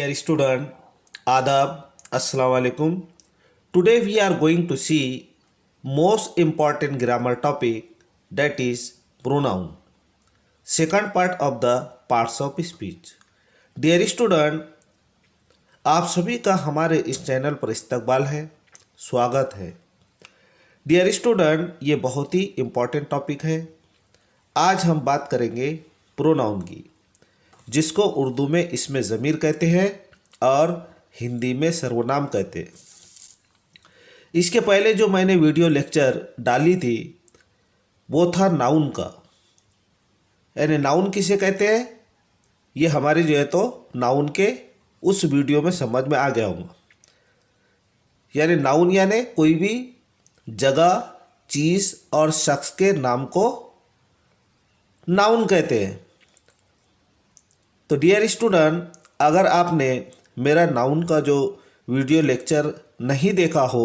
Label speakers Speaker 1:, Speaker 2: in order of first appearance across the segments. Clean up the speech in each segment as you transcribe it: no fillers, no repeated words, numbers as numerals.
Speaker 1: Dear student, Adab, Assalamu alaikum. Today we are going to see most important grammar topic, that is pronoun. Second part of the parts of speech. Dear student, आप सभी का हमारे इस channel पर इस्तकबाल है, स्वागत है। डियर स्टूडेंट, ये बहुत ही इम्पॉर्टेंट टॉपिक है। आज हम बात करेंगे प्रोनाउन की, जिसको उर्दू में इसमें ज़मीर कहते हैं और हिंदी में सर्वनाम कहते हैं। इसके पहले जो मैंने वीडियो लेक्चर डाली थी वो था नाउन का, यानी नाउन किसे कहते हैं ये हमारे जो है तो नाउन के उस वीडियो में समझ में आ गया होगा। यानी नाउन यानी कोई भी जगह, चीज़ और शख्स के नाम को नाउन कहते हैं। तो डियर स्टूडेंट, अगर आपने मेरा नाउन का जो वीडियो लेक्चर नहीं देखा हो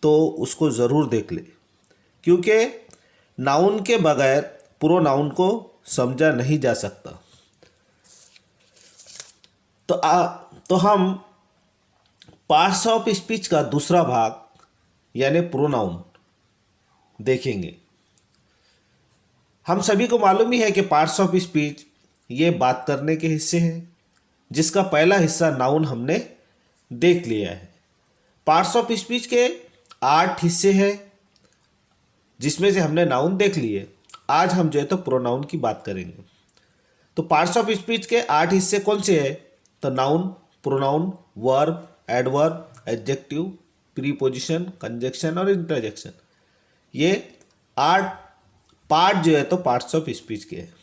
Speaker 1: तो उसको ज़रूर देख ले, क्योंकि नाउन के बगैर प्रोनाउन को समझा नहीं जा सकता। तो हम पार्ट्स ऑफ स्पीच का दूसरा भाग यानी प्रोनाउन देखेंगे। हम सभी को मालूम ही है कि पार्ट्स ऑफ स्पीच ये बात करने के हिस्से हैं, जिसका पहला हिस्सा नाउन हमने देख लिया है। पार्ट्स ऑफ स्पीच के 8 हिस्से हैं, जिसमें से हमने नाउन देख लिए। आज हम जो है तो प्रोनाउन की बात करेंगे। तो पार्ट्स ऑफ स्पीच के 8 हिस्से कौन से हैं? तो noun, pronoun, verb, adverb, adjective, preposition, conjunction और इंटरजेक्शन। ये 8 पार्ट जो है तो पार्ट्स ऑफ स्पीच के हैं,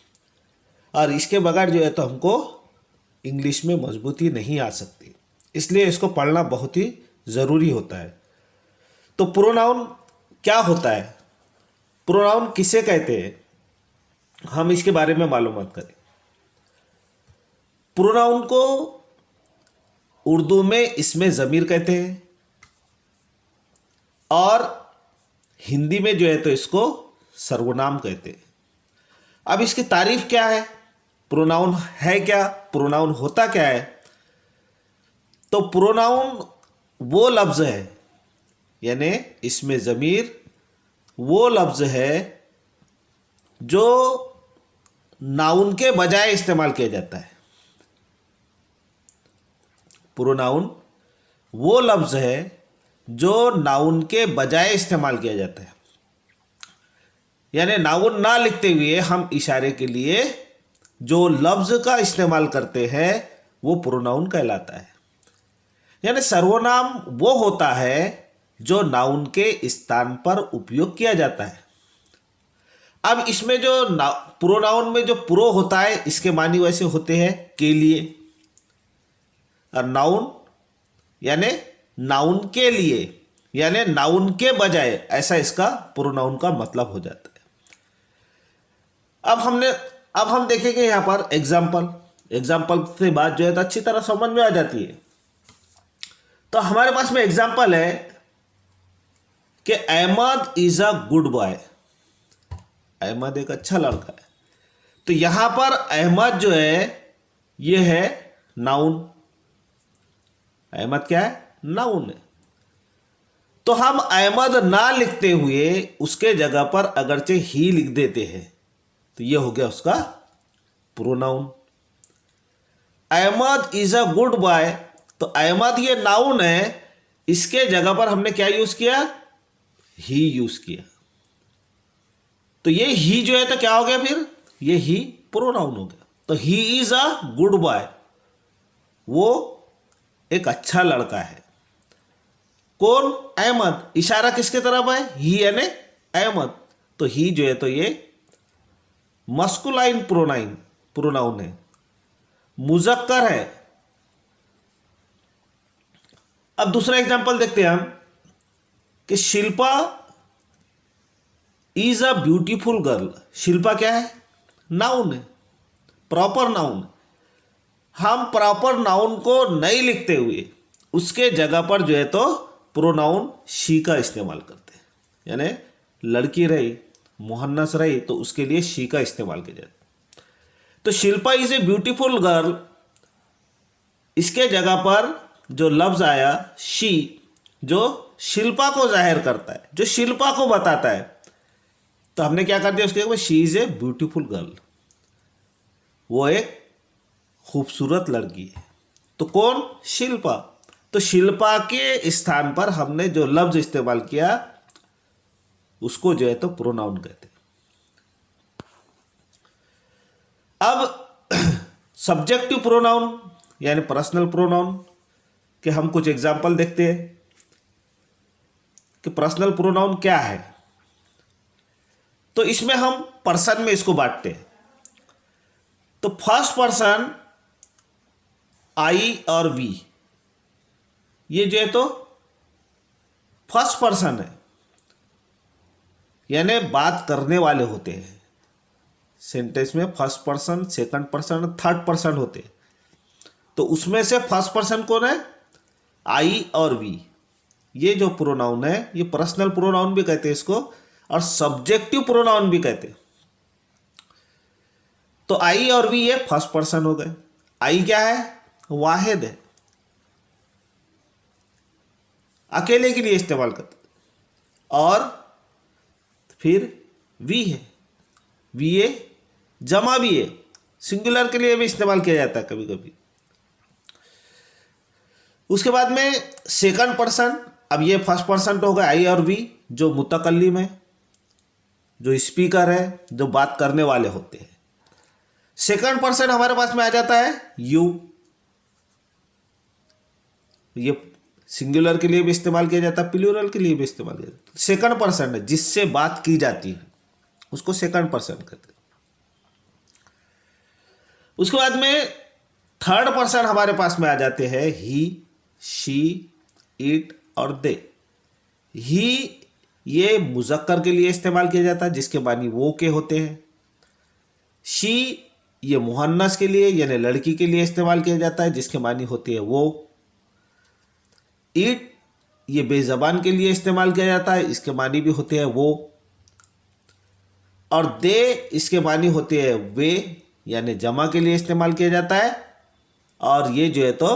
Speaker 1: और इसके बगैर जो है तो हमको इंग्लिश में मजबूती नहीं आ सकती, इसलिए इसको पढ़ना बहुत ही ज़रूरी होता है। तो प्रोनाउन क्या होता है, प्रोनाउन किसे कहते हैं, हम इसके बारे में मालूमात करें। प्रोनाउन को उर्दू में इसमें ज़मीर कहते हैं और हिंदी में जो है तो इसको सर्वनाम कहते हैं। अब इसकी तारीफ क्या है, प्रोनाउन है क्या, प्रोनाउन होता क्या है? तो प्रोनाउन वो लफ्ज़ है, यानी इसमें ज़मीर वो लफ्ज़ है जो नाउन के बजाय इस्तेमाल किया जाता है। प्रोनाउन वो लफ्ज़ है जो नाउन के बजाय इस्तेमाल किया जाता है, यानी नाउन ना लिखते हुए हम इशारे के लिए जो लफ्ज़ का इस्तेमाल करते हैं वो प्रोनाउन कहलाता है। यानी सर्वनाम वो होता है जो नाउन के स्थान पर उपयोग किया जाता है। अब इसमें जो प्रोनाउन में जो प्रो होता है, इसके मानी वैसे होते हैं के लिए, और नाउन यानी नाउन के लिए, यानी नाउन के बजाय, ऐसा इसका प्रोनाउन का मतलब हो जाता है। अब हम देखेंगे यहाँ पर एग्जाम्पल से बात जो है तो अच्छी तरह समझ में आ जाती है। तो हमारे पास में एग्जाम्पल है कि Ahmad is a good boy. Ahmad एक अच्छा लड़का है। तो यहाँ पर अहमद जो है ये है नाउन। अहमद क्या है? नाउन है। तो हम अहमद ना लिखते हुए उसके जगह पर अगरचे ही लिख देते हैं, तो ये हो गया उसका pronoun. Ahmad is a good boy, तो अहमद ये नाउन है, इसके जगह पर हमने क्या यूज किया? ही यूज किया। तो ये ही जो है तो क्या हो गया फिर? ये ही प्रोनाउन हो गया। तो he is a good boy, वो एक अच्छा लड़का है। कौन? अहमद। इशारा किसके तरफ है? ही यानी अहमद। तो ही जो है तो ये मस्कुलाइन प्रोनाउन है, मुजक्कर है। अब दूसरा एग्जांपल देखते हैं हम कि Shilpa is a beautiful girl. Shilpa क्या है? नाउन है, प्रॉपर नाउन। हम प्रॉपर नाउन को नहीं लिखते हुए उसके जगह पर जो है तो प्रोनाउन शी का इस्तेमाल करते हैं, यानी लड़की रही, मुहन्नस रही, तो उसके लिए शी का इस्तेमाल किया जाता है। तो Shilpa is a beautiful girl, इसके जगह पर जो लफ्ज आया शी, जो शिल्पा को जाहिर करता है, जो शिल्पा को बताता है, तो हमने क्या कर दिया उसके जगह she is a beautiful girl, वो एक खूबसूरत लड़की है। तो कौन? शिल्पा। तो शिल्पा के स्थान पर हमने जो लफ्ज इस्तेमाल किया उसको जो है तो प्रोनाउन कहते हैं। अब सब्जेक्टिव प्रोनाउन यानी पर्सनल प्रोनाउन के हम कुछ एग्जाम्पल देखते हैं कि पर्सनल प्रोनाउन क्या है। तो इसमें हम पर्सन में इसको बांटते हैं। तो फर्स्ट पर्सन आई और वी, ये जो है तो फर्स्ट पर्सन है, यानी बात करने वाले होते हैं। सेंटेंस में first person, second person, third person होते हैं। तो उसमें से फर्स्ट पर्सन कौन है? आई और वी। ये जो प्रोनाउन है ये पर्सनल प्रोनाउन भी कहते हैं इसको, और सब्जेक्टिव प्रोनाउन भी कहते हैं। तो आई और वी ये फर्स्ट पर्सन हो गए। आई क्या है? वाहिद है, अकेले के लिए इस्तेमाल करते। और फिर वी है, वी ये जमा भी है, सिंगुलर के लिए भी इस्तेमाल किया जाता है कभी कभी। उसके बाद में सेकंड पर्सन, अब ये फर्स्ट पर्सन तो हो गया आई और वी, जो मुतकल्लिम है, जो स्पीकर है, जो बात करने वाले होते हैं। सेकंड पर्सन हमारे पास में आ जाता है यू, ये सिंगुलर के लिए भी इस्तेमाल किया जाता है, प्लूरल के लिए भी इस्तेमाल किया जाता है। सेकंड पर्सन है जिससे बात की जाती है, उसको सेकंड पर्सन कहते हैं। उसके बाद में थर्ड पर्सन हमारे पास में आ जाते हैं ही, शी, इट और दे। ही ये मुजक्कर के लिए इस्तेमाल किया जाता है जिसके मानी वो के होते हैं। शी ये मुहन्नस के लिए यानी लड़की के लिए इस्तेमाल किया जाता है जिसके मानी होती है वो। इट ये बेजबान के लिए इस्तेमाल किया जाता है, इसके मानी भी होते हैं वो। और दे इसके मानी होते हैं वे, यानी जमा के लिए इस्तेमाल किया जाता है। और ये जो है तो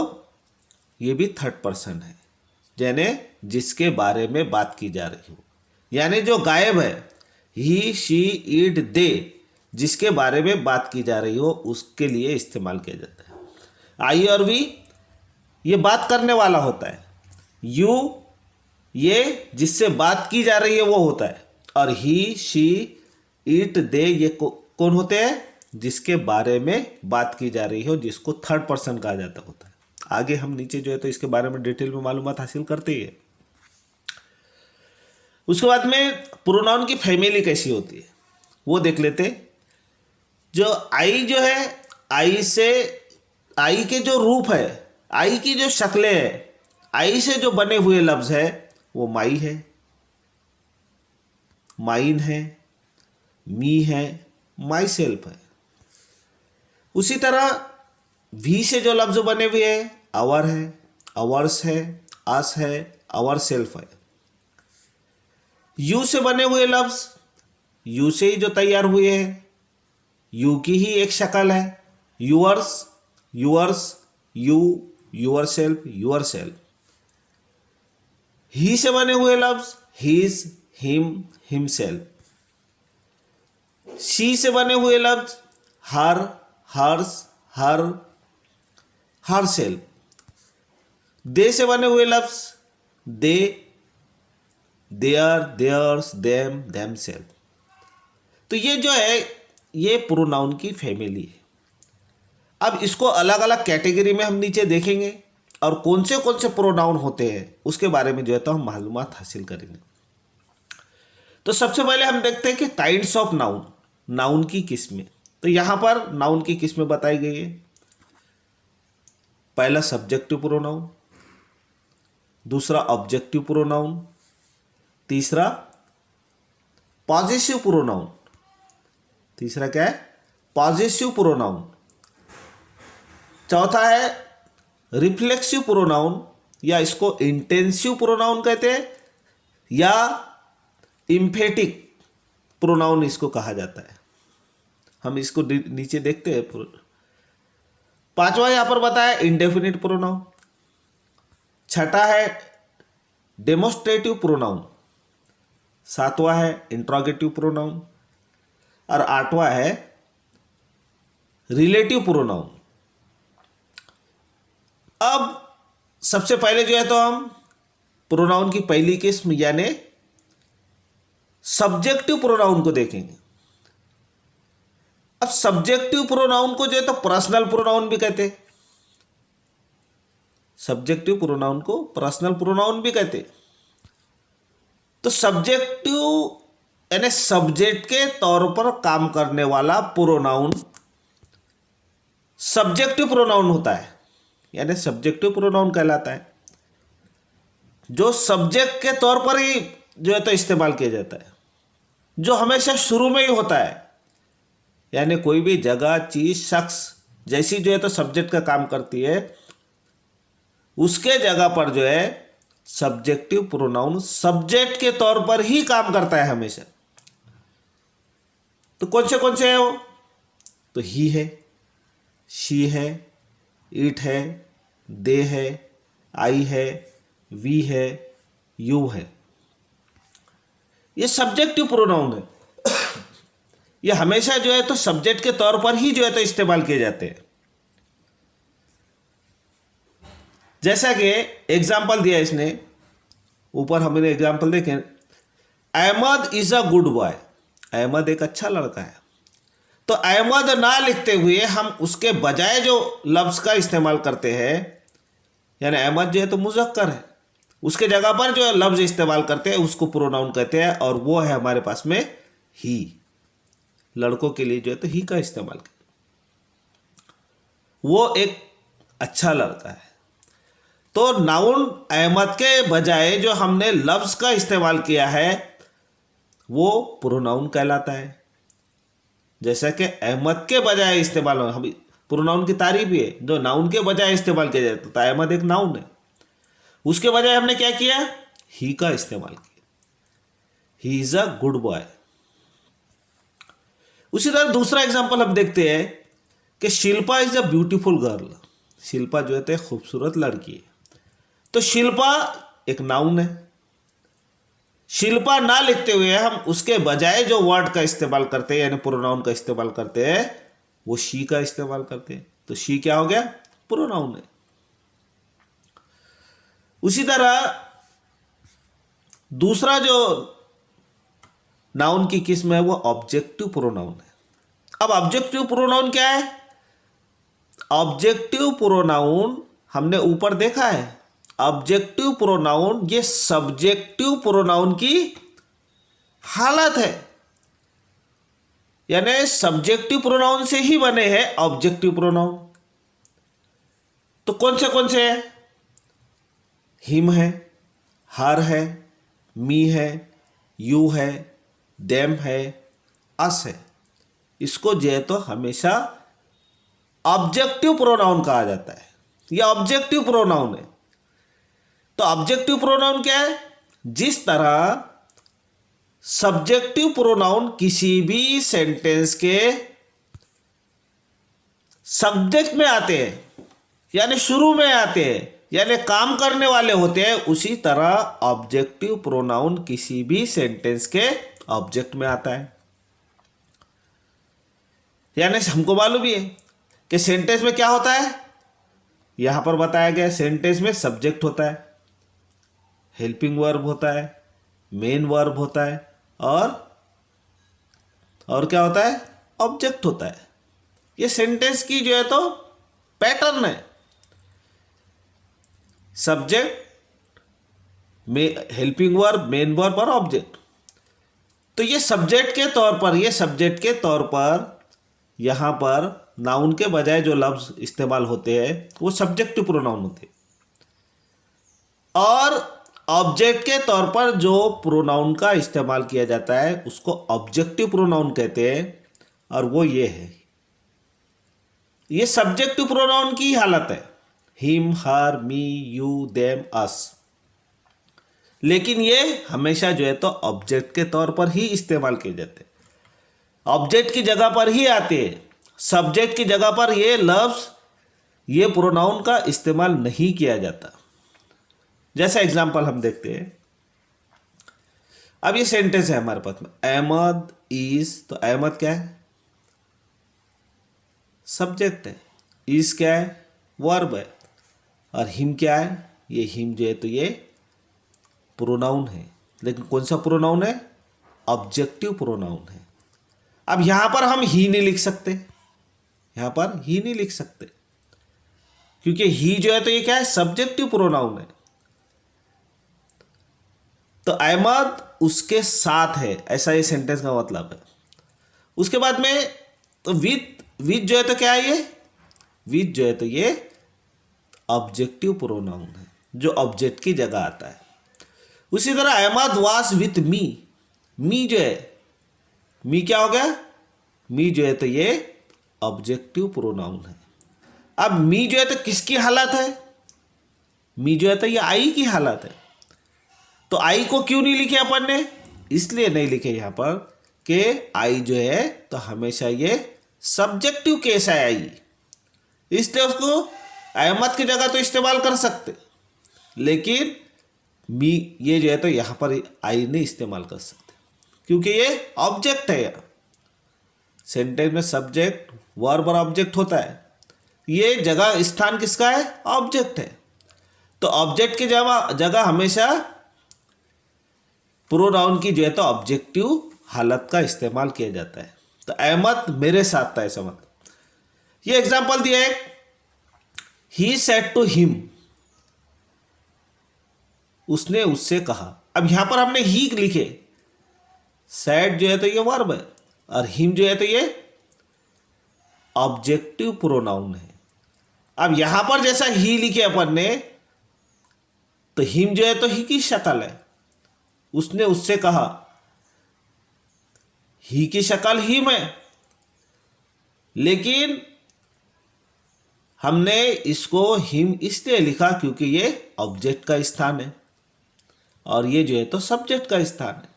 Speaker 1: ये भी थर्ड पर्सन है, यानी जिसके बारे में बात की जा रही हो, यानी जो गायब है, ही, शी, इट, दे, जिसके बारे में बात की जा रही हो उसके लिए इस्तेमाल किया जाता है। आई और वी ये बात करने वाला होता है। यू ये जिससे बात की जा रही है वो होता है। और ही, शी, इट, दे ये कौन होते हैं? जिसके बारे में बात की जा रही हो, जिसको थर्ड पर्सन कहा जाता होता है। आगे हम नीचे जो है तो इसके बारे में डिटेल में मालूमात हासिल करते हैं। उसके बाद में प्रोनाउन की फैमिली कैसी होती है वो देख लेते। जो आई जो है, आई से, आई के जो रूप है, आई की जो शक्लें हैं, आई से जो बने हुए लफ्ज है वो माई है, माइन है, मी है, माई सेल्फ है। उसी तरह वी से जो लफ्ज बने हुए हैं आवर है, आवर्स है, अस है, आवर सेल्फ है। यू से बने हुए लफ्ज यू से ही जो तैयार हुए हैं, यू की ही एक शक्ल है, yours, yours, you, yourself, yourself. ही से बने हुए लफ्ज हीज, हिम, हिमसेल्फ। शी से बने हुए लफ्ज हर, हर्स, हर, हर सेल्फ। दे से बने हुए लफ्ज they, their, theirs, them, themself. तो ये जो है ये प्रोनाउन की फैमिली है। अब इसको अलग अलग कैटेगरी में हम नीचे देखेंगे और कौन से प्रोनाउन होते हैं उसके बारे में जो है तो हम मालूमात हासिल करेंगे। तो सबसे पहले हम देखते हैं कि काइंड्स ऑफ नाउन, नाउन की किस्में। तो यहां पर नाउन की किस्में बताई गई है। पहला सब्जेक्टिव प्रोनाउन, दूसरा ऑब्जेक्टिव प्रोनाउन, तीसरा पॉजेसिव प्रोनाउन, तीसरा क्या है? Possessive pronoun. चौथा है रिफ्लेक्सिव प्रोनाउन, या इसको इंटेंसिव प्रोनाउन कहते हैं, या इम्फेटिक प्रोनाउन इसको कहा जाता है। हम इसको नीचे देखते हैं। पांचवा यहां पर बताया इंडेफिनिट प्रोनाउन। छठा है डेमोस्ट्रेटिव प्रोनाउन। सातवां है इंट्रोगेटिव प्रोनाउन और आठवां है रिलेटिव प्रोनाउन। अब सबसे पहले जो है तो हम प्रोनाउन की पहली किस्म यानी सब्जेक्टिव प्रोनाउन को देखेंगे। अब सब्जेक्टिव प्रोनाउन को जो है तो पर्सनल प्रोनाउन भी कहते हैं। सब्जेक्टिव प्रोनाउन को पर्सनल प्रोनाउन भी कहते हैं। तो सब्जेक्टिव यानी सब्जेक्ट के तौर पर काम करने वाला प्रोनाउन सब्जेक्टिव प्रोनाउन होता है, यानी सब्जेक्टिव प्रोनाउन कहलाता है, जो सब्जेक्ट के तौर पर ही जो है तो इस्तेमाल किया जाता है, जो हमेशा शुरू में ही होता है। यानी कोई भी जगह, चीज, शख्स जैसी जो है तो सब्जेक्ट का काम करती है, उसके जगह पर जो है सब्जेक्टिव प्रोनाउन सब्जेक्ट के तौर पर ही काम करता है हमेशा। तो कौन से है वो? तो ही है, शी है, इट है, दे है, आई है, वी है, यू है। ये सब्जेक्टिव प्रोनाउन है। ये हमेशा जो है तो सब्जेक्ट के तौर पर ही जो है तो इस्तेमाल किए जाते हैं। जैसा कि एग्जाम्पल दिया इसने, ऊपर हमने एग्जाम्पल देखे, Ahmad is a good boy. Ahmad एक अच्छा लड़का है। तो अहमद ना लिखते हुए हम उसके बजाय जो लफ्ज का इस्तेमाल करते हैं, यानी अहमद जो है तो मुज़क्कर है, उसके जगह पर जो लफ्ज इस्तेमाल करते हैं उसको प्रोनाउन कहते हैं, और वो है हमारे पास में ही। लड़कों के लिए जो है तो ही का इस्तेमाल करते, वो एक अच्छा लड़का है। तो नाउन अहमद के बजाय जो हमने लफ्ज का इस्तेमाल किया है वो प्रोनाउन कहलाता है। जैसा कि अहमद के बजाय इस्तेमाल, हम प्रोनाउन की तारीफ ही है जो नाउन के बजाय इस्तेमाल किया जाता है। तो अहमद एक नाउन है, उसके बजाय हमने क्या किया? ही का इस्तेमाल किया। He is a good boy. उसी तरह दूसरा एग्जांपल हम देखते हैं कि Shilpa is a beautiful girl. Shilpa जो है खूबसूरत लड़की है। तो शिल्पा एक नाउन है। शिल्पा ना लिखते हुए हम उसके बजाय जो वर्ड का इस्तेमाल करते हैं, यानी प्रोनाउन का इस्तेमाल करते हैं, वो शी का इस्तेमाल करते हैं। तो शी क्या हो गया? प्रोनाउन है। उसी तरह दूसरा जो नाउन की किस्म है वो ऑब्जेक्टिव प्रोनाउन है। अब ऑब्जेक्टिव प्रोनाउन क्या है? ऑब्जेक्टिव प्रोनाउन हमने ऊपर देखा है। ऑब्जेक्टिव प्रोनाउन ये सब्जेक्टिव प्रोनाउन की हालत है, यानी सब्जेक्टिव प्रोनाउन से ही बने हैं ऑब्जेक्टिव प्रोनाउन। तो कौन से है? हिम है, हर है, मी है, यू है, देम है, अस है। इसको जो है तो हमेशा ऑब्जेक्टिव प्रोनाउन कहा जाता है। यह ऑब्जेक्टिव प्रोनाउन है। तो ऑब्जेक्टिव प्रोनाउन क्या है? जिस तरह सब्जेक्टिव प्रोनाउन किसी भी सेंटेंस के सब्जेक्ट में आते हैं, यानी शुरू में आते हैं, यानी काम करने वाले होते हैं, उसी तरह ऑब्जेक्टिव प्रोनाउन किसी भी सेंटेंस के ऑब्जेक्ट में आता है। यानी हमको मालूम ही है कि सेंटेंस में क्या होता है। यहां पर बताया गया सेंटेंस में सब्जेक्ट होता है, हेल्पिंग वर्ब होता है, मेन वर्ब होता है, और क्या होता है? ऑब्जेक्ट होता है। ये सेंटेंस की जो है तो पैटर्न है। Subject, helping verb, main verb और ऑब्जेक्ट। तो ये सब्जेक्ट के तौर पर यहां पर नाउन के बजाय जो लफ्ज इस्तेमाल होते हैं वो सब्जेक्टिव प्रोनाउन होते हैं, और ऑब्जेक्ट के तौर पर जो प्रोनाउन का इस्तेमाल किया जाता है उसको ऑब्जेक्टिव प्रोनाउन कहते हैं, और वो ये है। ये सब्जेक्टिव प्रोनाउन की हालत है, him, her, me, you, them, us. लेकिन ये हमेशा जो है तो ऑब्जेक्ट के तौर पर ही इस्तेमाल किए जाते हैं, ऑब्जेक्ट की जगह पर ही आते हैं। सब्जेक्ट की जगह पर ये लफ्ज ये प्रोनाउन का इस्तेमाल नहीं किया जाता। जैसा एग्जाम्पल हम देखते हैं, अब ये सेंटेंस है हमारे पास में, अहमद इज, तो अहमद क्या है? सब्जेक्ट है। इज क्या है? वर्ब है। और हिम क्या है? ये हिम जो है तो ये प्रोनाउन है, लेकिन कौन सा प्रोनाउन है? ऑब्जेक्टिव प्रोनाउन है। अब यहां पर हम ही नहीं लिख सकते, यहां पर ही नहीं लिख सकते, क्योंकि ही जो है तो ये क्या है? सब्जेक्टिव प्रोनाउन है। तो अहमद उसके साथ है, ऐसा ये सेंटेंस का मतलब है। उसके बाद में तो विथ जो है तो क्या है? ये विथ जो है तो ये ऑब्जेक्टिव प्रोनाउन है, जो ऑब्जेक्ट की जगह आता है। उसी तरह अहमद वाज विथ मी जो है, मी क्या हो गया? मी जो है तो ये ऑब्जेक्टिव प्रोनाउन है। अब मी जो है तो किसकी हालत है? मी जो है तो ये आई की हालत है। तो आई को क्यों नहीं लिखे अपन ने? इसलिए नहीं लिखे यहां पर कि आई जो है तो हमेशा ये सब्जेक्टिव केस है आई, इसलिए उसको अहमद की जगह तो इस्तेमाल कर सकते, लेकिन मी ये जो है तो यहां पर आई नहीं इस्तेमाल कर सकते, क्योंकि ये ऑब्जेक्ट है। यार सेंटेंस में सब्जेक्ट वर्ब और ऑब्जेक्ट होता है, ये जगह स्थान किसका है? ऑब्जेक्ट है। तो ऑब्जेक्ट की जगह हमेशा प्रोनाउन की जो है तो ऑब्जेक्टिव हालत का इस्तेमाल किया जाता है। तो अहमद मेरे साथ था, ऐसा मतलब। ये एग्जांपल दिया है, ही सेड टू हिम, उसने उससे कहा। अब यहां पर हमने ही लिखे, सेड जो है तो ये वर्ब है और हिम जो है तो ये ऑब्जेक्टिव प्रोनाउन है। अब यहां पर जैसा ही लिखे अपन ने, तो हिम जो है तो ही की शक्ल है, उसने उससे कहा, ही की शक्ल हिम है, लेकिन हमने इसको हिम इसलिए लिखा क्योंकि ये ऑब्जेक्ट का स्थान है और ये जो है तो सब्जेक्ट का स्थान है।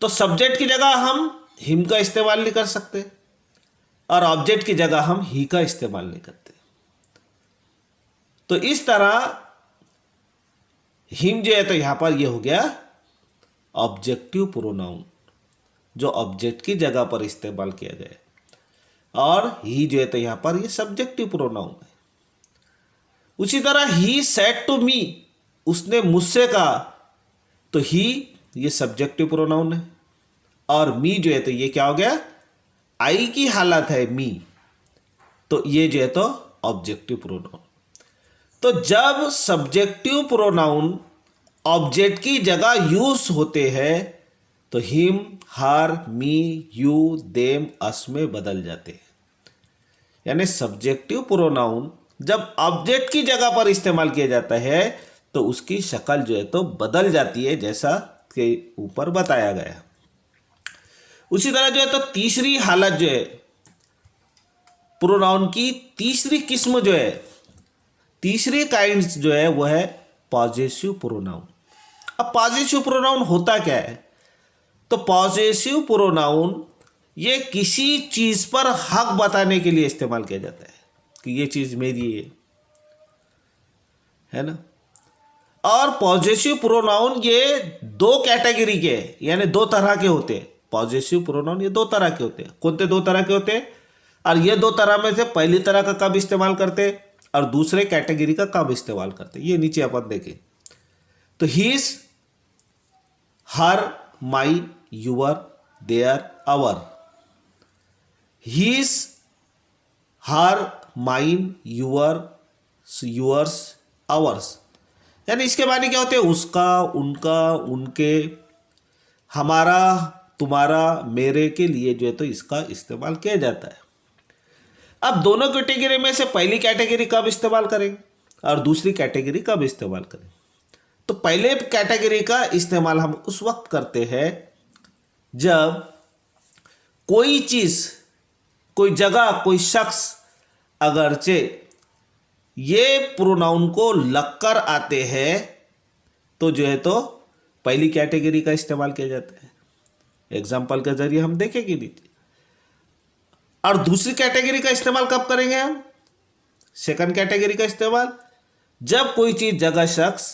Speaker 1: तो सब्जेक्ट की जगह हम हिम का इस्तेमाल नहीं कर सकते और ऑब्जेक्ट की जगह हम ही का इस्तेमाल नहीं करते। तो इस तरह हिम जो है तो यहां पर ये हो गया ऑब्जेक्टिव प्रोनाउन, जो ऑब्जेक्ट की जगह पर इस्तेमाल किया जाए, और ही जो है तो यहां पर ये सब्जेक्टिव प्रोनाउन है। उसी तरह ही सेड टू मी, उसने मुझसे कहा, तो ही ये सब्जेक्टिव प्रोनाउन है और मी जो है तो ये क्या हो गया? आई की हालत है मी, तो ये जो है तो ऑब्जेक्टिव प्रोनाउन। तो जब सब्जेक्टिव प्रोनाउन ऑब्जेक्ट की जगह यूज होते हैं तो him, her, me, you, them, us में बदल जाते हैं। यानी सब्जेक्टिव प्रोनाउन जब ऑब्जेक्ट की जगह पर इस्तेमाल किया जाता है तो उसकी शक्ल जो है तो बदल जाती है, जैसा के ऊपर बताया गया। उसी तरह जो है तो तीसरी हालत जो है प्रोनाउन की, तीसरी किस्म जो है, तीसरी काइंड्स जो है वो है पॉजेसिव प्रोनाउन। अब पॉजेसिव प्रोनाउन होता क्या है? तो पॉजेसिव प्रोनाउन ये किसी चीज पर हक बताने के लिए इस्तेमाल किया जाता है कि ये चीज मेरी है ना। और पॉजेसिव प्रोनाउन ये दो कैटेगरी के, यानी दो तरह के होते हैं। पॉजेसिव प्रोनाउन ये दो तरह के होते हैं। कौन से दो तरह के होते हैं? और ये दो तरह में से पहली तरह का कब इस्तेमाल करते हैं और दूसरे कैटेगरी का कब इस्तेमाल करते हैं, ये नीचे अपन देखें। तो his, her, my, your, their, our. His, her, mine, yours, ours. यानी इसके माने क्या होते हैं? उसका, उनका, उनके, हमारा, तुम्हारा, मेरे के लिए जो है तो इसका इस्तेमाल किया जाता है। अब दोनों कैटेगरी में से पहली कैटेगरी कब इस्तेमाल करेंगे और दूसरी कैटेगरी कब इस्तेमाल करेंगे? तो पहले कैटेगरी का इस्तेमाल हम उस वक्त करते हैं जब कोई चीज, कोई जगह, कोई शख्स अगरचे ये प्रोनाउन को लगकर आते हैं तो जो है तो पहली कैटेगरी का इस्तेमाल किया जाता है। एग्जाम्पल के जरिए हम देखेंगे नीचे। और दूसरी कैटेगरी का इस्तेमाल कब करेंगे हम? सेकंड कैटेगरी का इस्तेमाल जब कोई चीज जगह शख्स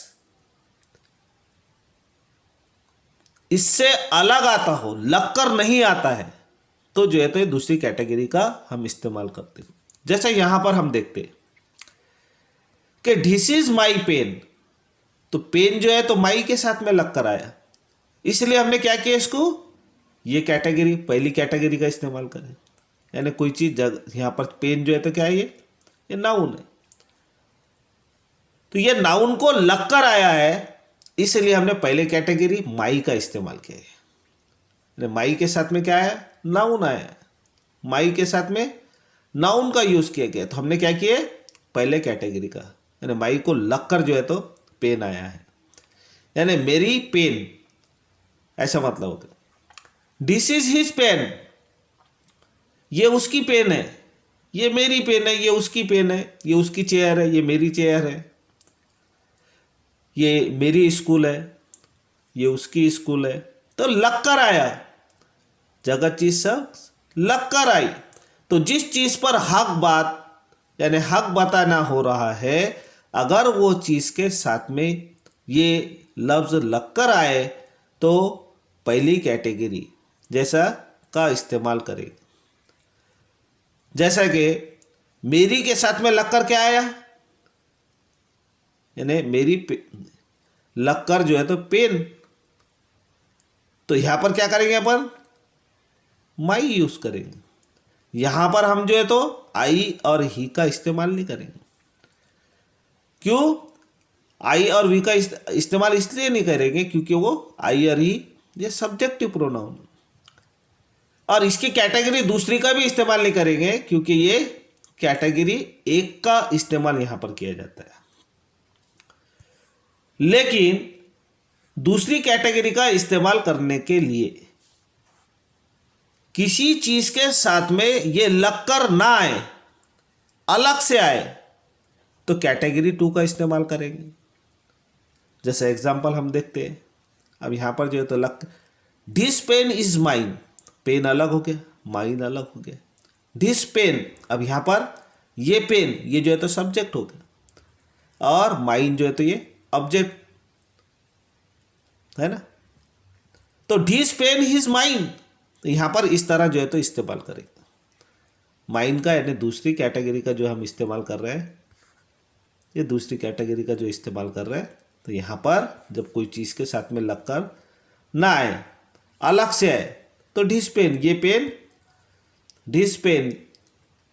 Speaker 1: इससे अलग आता हो, लगकर नहीं आता है, तो जो है तो ये दूसरी कैटेगरी का हम इस्तेमाल करते हैं। जैसे यहां पर हम देखते हैं कि दिस इज माई पेन, तो पेन जो है तो माई के साथ में लगकर आया, इसलिए हमने क्या किया, इसको ये कैटेगरी पहली कैटेगरी का इस्तेमाल करें। यानी कोई चीज यहां पर पेन जो है तो क्या है, ये नाउन है, तो ये नाउन को लगकर आया है, इसलिए हमने पहले कैटेगरी माई का इस्तेमाल किया है। माई के साथ में क्या है, नाउन आया है, माई के साथ में नाउन का यूज किया गया, तो हमने क्या किया, पहले कैटेगरी का, यानी माई को लगकर जो है तो पेन आया है, यानी मेरी पेन, ऐसा मतलब होता है। दिस इज हिज पेन, ये उसकी पेन है, ये मेरी पेन है, ये उसकी पेन है, ये उसकी चेयर है, ये मेरी चेयर है, ये मेरी स्कूल है, ये उसकी स्कूल है, तो लगकर आया, जगह चीज सब लगकर आई। तो जिस चीज पर हक बात यानी हक बताना हो रहा है, अगर वो चीज के साथ में ये लफ्ज लगकर आए तो पहली कैटेगरी जैसा का इस्तेमाल करें। जैसा कि मेरी के साथ में लगकर क्या आया, यानी मेरी लगकर जो है तो पेन, तो यहां पर क्या करेंगे, अपन माई यूज करेंगे। यहां पर हम जो है तो आई और ही का इस्तेमाल नहीं करेंगे। क्यों आई और वी का इस्तेमाल इसलिए नहीं करेंगे क्योंकि वो आई और ही ये सब्जेक्टिव प्रोनाउन, और इसकी कैटेगरी दूसरी का भी इस्तेमाल नहीं करेंगे क्योंकि ये कैटेगरी एक का इस्तेमाल यहां पर किया जाता है। लेकिन दूसरी कैटेगरी का इस्तेमाल करने के लिए किसी चीज के साथ में ये लगकर ना आए, अलग से आए, तो कैटेगरी 2 का इस्तेमाल करेंगे। जैसे एग्जांपल हम देखते हैं, अब यहां पर जो है तो this pen is mine, pen अलग हो गया, माइन अलग हो गया। दिस पेन, अब यहां पर ये पेन ये जो है तो सब्जेक्ट हो गया, और माइन जो है तो ये ऑब्जेक्ट है ना। तो दिस पेन इज माइन, तो यहां पर इस तरह जो है तो इस्तेमाल करेंगे माइन का, यानी दूसरी कैटेगरी का जो हम इस्तेमाल कर रहे हैं, ये दूसरी कैटेगरी का जो इस्तेमाल कर रहे हैं। तो यहां पर जब कोई चीज के साथ में लगकर ना आए, अलग से आए, तो दिस पेन, ये पेन, दिस पेन,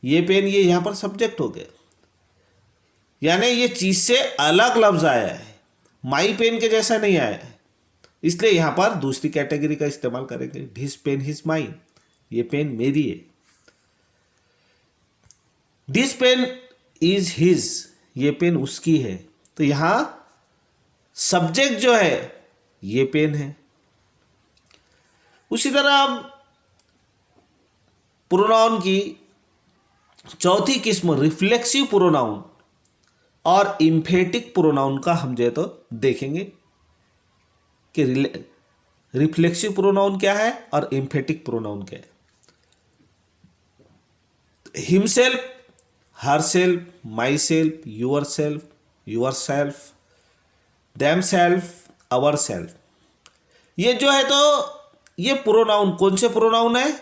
Speaker 1: ये पेन, ये यहां पर सब्जेक्ट हो गया, यानी ये चीज से अलग लफ्ज आया है, माई पेन के जैसा नहीं आया है, इसलिए यहां पर दूसरी कैटेगरी का इस्तेमाल करेंगे। दिस पेन हिज माइन, ये पेन मेरी है। दिस पेन इज हिज, ये पेन उसकी है, तो यहां सब्जेक्ट जो है ये पेन है। उसी तरह अब प्रोनाउन की चौथी किस्म रिफ्लेक्सिव प्रोनाउन और इम्फेटिक प्रोनाउन का हम जो है तो देखेंगे कि रिफ्लेक्सिव प्रोनाउन क्या है और इम्फेटिक प्रोनाउन क्या है। Himself, herself, my self, your self, your self, them self, our self, ये जो है तो ये प्रोनाउन कौन से प्रोनाउन है,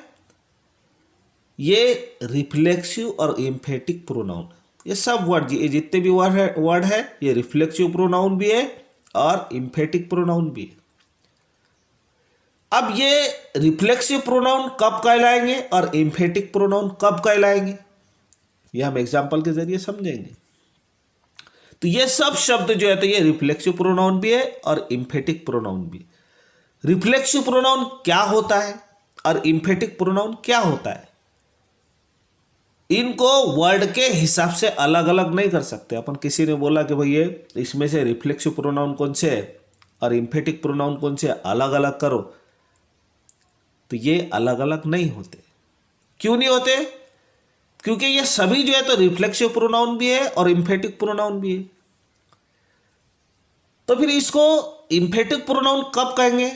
Speaker 1: ये रिफ्लेक्सिव और इम्फेटिक प्रोनाउन। ये सब वर्ड, ये जितने भी वर्ड है ये रिफ्लेक्सिव प्रोनाउन भी है और इम्फेटिक प्रोनाउन भी है। अब ये रिफ्लेक्सिव प्रोनाउन कब कहलाएंगे और इम्फेटिक प्रोनाउन कब कहलाएंगे, ये हम एग्जाम्पल के जरिए समझेंगे। तो ये सब शब्द जो है तो ये रिफ्लेक्सिव प्रोनाउन भी है और इम्फेटिक प्रोनाउन भी। रिफ्लेक्सिव प्रोनाउन क्या होता है और इम्फेटिक प्रोनाउन क्या होता है, इनको वर्ड के हिसाब से अलग अलग नहीं कर सकते अपन। किसी ने बोला कि भाई ये इसमें से रिफ्लेक्सिव प्रोनाउन कौन से है और इम्फेटिक प्रोनाउन कौन से, अलग अलग करो, तो ये अलग अलग नहीं होते। क्यों नहीं होते, क्योंकि ये सभी जो है तो रिफ्लेक्सिव प्रोनाउन भी है और इम्फेटिक प्रोनाउन भी है। तो फिर इसको इम्फेटिक प्रोनाउन कब कहेंगे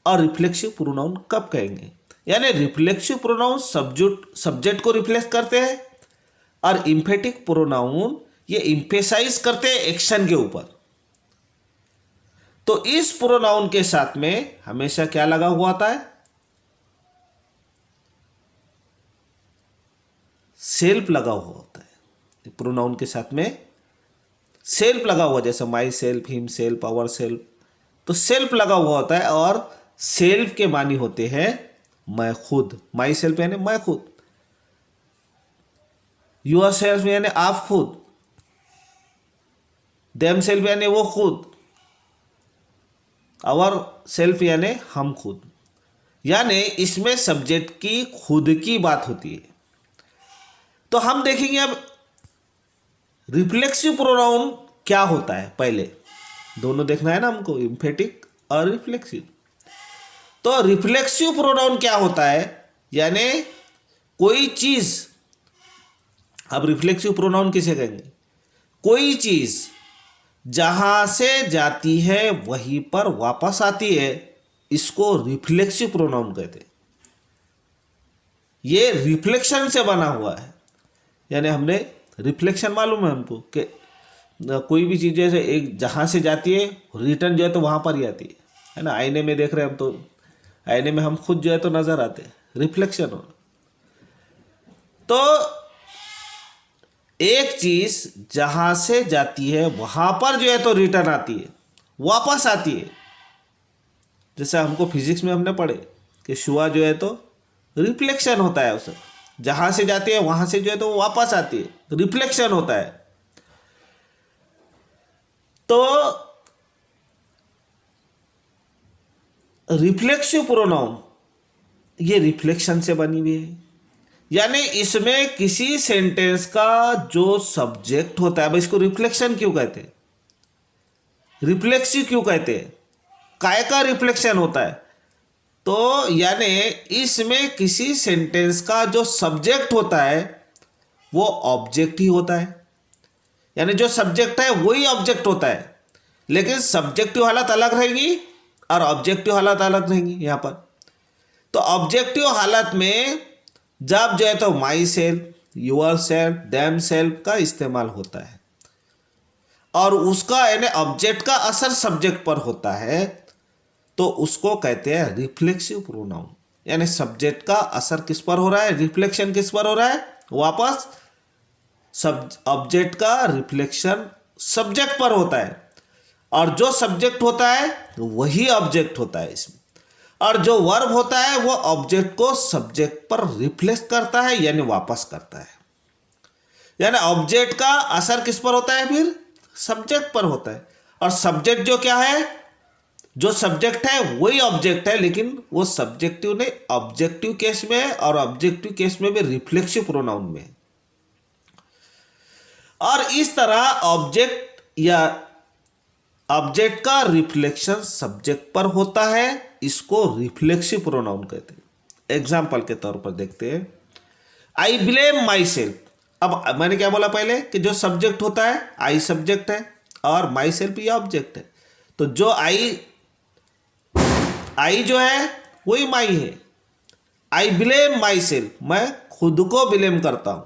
Speaker 1: और रिफ्लेक्सिव प्रोनाउन कब कहेंगे। यानी रिफ्लेक्सिव प्रोनाउन सब्जेक्ट को रिफ्लेक्ट करते हैं और इम्फेटिक प्रोनाउन ये इम्फेसाइज करते हैं एक्शन के ऊपर। तो इस प्रोनाउन के साथ में हमेशा क्या लगा हुआ आता है? सेल्फ लगा हुआ होता है। प्रोनाउन के साथ में सेल्फ लगा हुआ, जैसे my self, him self, our self, तो सेल्फ लगा हुआ होता है। और सेल्फ के मानी होते हैं मैं खुद। माई सेल्फ यानी मैं खुद, यूर सेल्फ यानी आप खुद, देम सेल्फ यानी वो खुद, आवर सेल्फ यानी हम खुद। यानी इसमें सब्जेक्ट की खुद की बात होती है। तो हम देखेंगे अब रिफ्लेक्सिव प्रोनाउन क्या होता है। पहले दोनों देखना है ना हमको, इम्फेटिक और रिफ्लेक्सिव। तो रिफ्लेक्सिव प्रोनाउन क्या होता है? यानी कोई चीज, अब रिफ्लेक्सिव प्रोनाउन किसे कहेंगे? कोई चीज जहां से जाती है वहीं पर वापस आती है, इसको रिफ्लेक्सिव प्रोनाउन कहते हैं। ये रिफ्लेक्शन से बना हुआ है। यानी हमने रिफ्लेक्शन मालूम है हमको कि कोई भी चीज़ जैसे एक जहाँ से जाती है रिटर्न जो है तो वहाँ पर ही आती है ना। आईने में देख रहे हैं हम, तो आईने में हम खुद जो है तो नजर आते हैं, रिफ्लेक्शन हो। तो एक चीज जहाँ से जाती है वहाँ पर जो है तो रिटर्न आती है, वापस आती है। जैसे हमको फिजिक्स में हमने पढ़े कि शुआ जो है तो रिफ्लेक्शन होता है, उसे जहाँ से जाती है वहाँ से जो है तो वापस आती है, रिफ्लेक्शन होता है। तो रिफ्लेक्सिव प्रोनाउन ये रिफ्लेक्शन से बनी हुई है। यानी इसमें किसी सेंटेंस का जो सब्जेक्ट होता है, इसको रिफ्लेक्शन क्यों कहते हैं, रिफ्लेक्सिव क्यों कहते हैं, काय का रिफ्लेक्शन होता है? तो यानी इसमें किसी सेंटेंस का जो सब्जेक्ट होता है वो ऑब्जेक्ट ही होता है। यानी जो सब्जेक्ट है वही ऑब्जेक्ट होता है, लेकिन सब्जेक्टिव हालत अलग रहेगी और ऑब्जेक्टिव हालत अलग रहेंगी यहाँ पर। तो ऑब्जेक्टिव हालत में जब जो है तो my self, your self, them self का इस्तेमाल होता है और उसका यानी ऑब्जेक्ट का असर सब्जेक्ट पर होता है, तो उसको कहते हैं रिफ्लेक्सिव प्रोनाउन। यानी सब्जेक्ट का असर किस पर हो रहा है, रिफ्लेक्शन किस पर हो रहा है, वापस सब ऑब्जेक्ट का रिफ्लेक्शन सब्जेक्ट पर होता है। और जो सब्जेक्ट होता है वही ऑब्जेक्ट होता है इसमें, और जो वर्ब होता है वो ऑब्जेक्ट को सब्जेक्ट पर रिफ्लेक्ट करता है यानी वापस करता है। यानी ऑब्जेक्ट का असर किस पर होता है, फिर सब्जेक्ट पर होता है। और सब्जेक्ट जो क्या है, जो सब्जेक्ट है वही ऑब्जेक्ट है, लेकिन वो सब्जेक्टिव नहीं, ऑब्जेक्टिव केस में है, और ऑब्जेक्टिव केस में भी रिफ्लेक्सिव प्रोनाउन में है। और इस तरह ऑब्जेक्ट या ऑब्जेक्ट का रिफ्लेक्शन सब्जेक्ट पर होता है, इसको रिफ्लेक्सिव प्रोनाउन कहते हैं। एग्जाम्पल के तौर पर देखते हैं, आई ब्लेम माई सेल्फ। अब मैंने क्या बोला पहले कि जो सब्जेक्ट होता है, आई सब्जेक्ट है और माई सेल्फ ये ऑब्जेक्ट है। तो जो आई जो है वही माई है। आई ब्लेम माई सेल्फ, मैं खुद को ब्लेम करता हूं,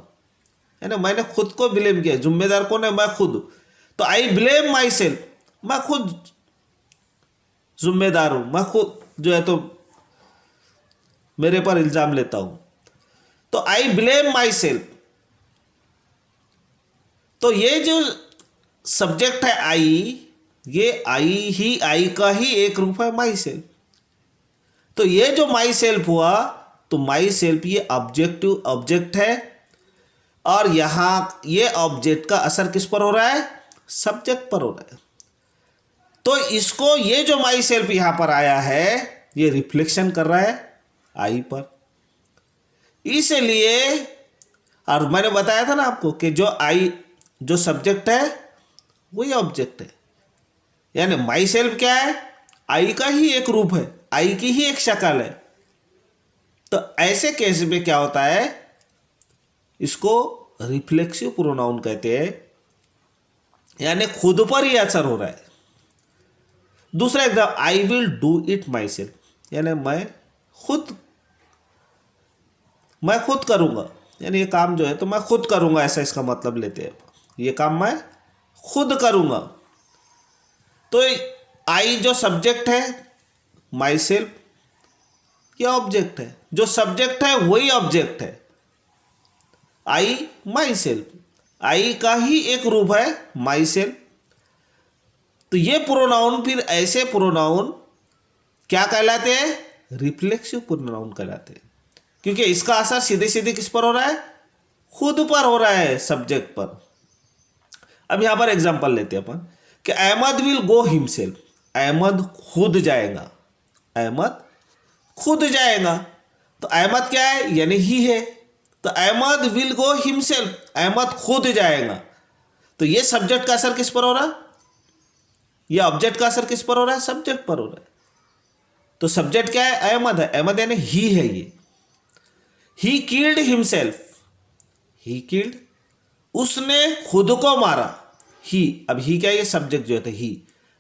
Speaker 1: है ना, मैंने खुद को ब्लेम किया। जिम्मेदार कौन है, मैं खुद। तो आई ब्लेम माई सेल्फ, मैं खुद जिम्मेदार हूं, मैं खुद जो है तो मेरे पर इल्जाम लेता हूं। तो आई ब्लेम माई सेल्फ, तो ये जो सब्जेक्ट है आई, ये आई का ही एक रूप है माई सेल्फ। तो ये जो माई सेल्फ हुआ, तो माई सेल्फ ये ऑब्जेक्ट है, और यहां ये ऑब्जेक्ट का असर किस पर हो रहा है, सब्जेक्ट पर हो रहा है। तो इसको ये जो माई सेल्फ यहां पर आया है ये रिफ्लेक्शन कर रहा है आई पर। इसलिए, और मैंने बताया था ना आपको कि जो सब्जेक्ट है वही ऑब्जेक्ट है। यानी माई सेल्फ क्या है, आई का ही एक रूप है, आई की ही एक शक्ल है। तो ऐसे केस में क्या होता है, इसको रिफ्लेक्सिव प्रोनाउन कहते हैं, यानी खुद पर ही असर हो रहा है। दूसरा example, I will do it my self, यानी मैं खुद करूंगा। यानी ये काम जो है तो मैं खुद करूँगा, ऐसा इसका मतलब लेते हैं। ये काम मैं खुद करूँगा। तो आई जो सब्जेक्ट है, माई सेल्फ ये ऑब्जेक्ट है, जो सब्जेक्ट है वही ऑब्जेक्ट है। आई माई सेल्फ, आई का ही एक रूप है माई सेल्फ। तो ये प्रोनाउन फिर ऐसे प्रोनाउन क्या कहलाते हैं? रिफ्लेक्सिव प्रोनाउन कहलाते हैं, क्योंकि इसका असर सीधे सीधे किस पर हो रहा है? खुद पर हो रहा है, सब्जेक्ट पर। अब यहां पर एग्जांपल लेते हैं अपन कि Ahmed will go himself, Ahmed खुद जाएगा, अहमद खुद जाएगा। तो अहमद क्या है? यानी ही है। तो Ahmed will go himself, Ahmed खुद जाएगा। तो ये सब्जेक्ट का असर किस पर हो रहा है? ये ऑब्जेक्ट का असर किस पर हो रहा है? सब्जेक्ट पर हो रहा है। तो सब्जेक्ट क्या है? अहमद है, अहमद यानी ही है। ये he killed himself, he killed उसने खुद को मारा। ही, अब ही क्या है? ये सब्जेक्ट जो है ही,